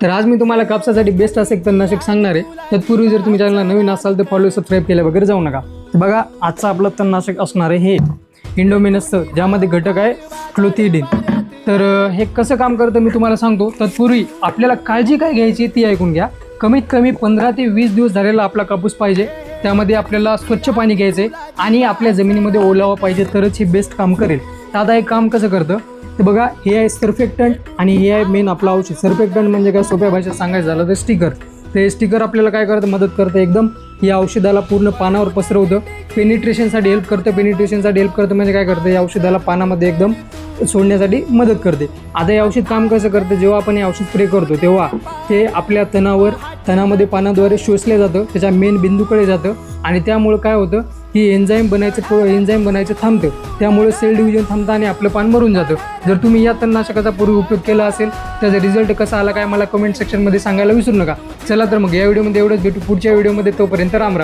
तर आज मी तुम्हाला कापसासाठी बेस्ट असं एक तणनाशक सांगणार आहे। तत्पूर्वी जर तुम्ही चॅनलला नवीन असाल तर फॉलो सबस्क्राईब केल्या वगैरे जाऊ नका। तर बघा आजचं आपलं तणनाशक असणार आहे हे इंडोमिनसचं, ज्यामध्ये घटक आहे क्लोथिडीन। तर हे कसं काम करतं मी तुम्हाला सांगतो। तत्पूर्वी आपल्याला काळजी काय घ्यायची ती ऐकून घ्या। कमीत कमी 15 ते 20 दिवस झालेला आपला कापूस पाहिजे, त्यामध्ये आपल्याला स्वच्छ पाणी घ्यायचं आहे आणि आपल्या जमिनीमध्ये ओलावा पाहिजे, तरच हे बेस्ट काम करेल। तर आता हे काम कसं करतं तर बघा, हे आहे सर्फेक्टंट आणि हे आहे मेन आपलं औषध। सर्फेक्टंट म्हणजे काय, सोप्या भाषेत सांगायचं झालं तर स्टिकर। ते स्टिकर आपल्याला काय करतं, मदत करतं एकदम या औषधाला पूर्ण पानावर पसरवतं, पेनिट्रेशनसाठी हेल्प करतं। पेनिट्रेशनसाठी हेल्प करतं म्हणजे काय करतं, या औषधाला पानामध्ये एकदम सोडण्यासाठी मदत करते। आता हे औषध काम कसं करतं, जेव्हा आपण हे औषध स्प्रे करतो तेव्हा ते आपल्या तणामध्ये पानाद्वारे शोषलं जातं, त्याच्या मेन बिंदूकडे जातं आणि त्यामुळे काय होतं की एन्झाईम बनायचं थांबतं, त्यामुळे सेल डिव्हिजन थांबतं आणि आपलं पान मरून जातं। जर तुम्ही या तणनाशकाचा पूर्वी उपयोग केला असेल त्याचा रिझल्ट कसा आला काय मला कमेंट सेक्शनमध्ये सांगायला विसरू नका। चला तर मग या व्हिडिओमध्ये एवढंच, भेटू पुढच्या व्हिडिओमध्ये, तोपर्यंत राम राम।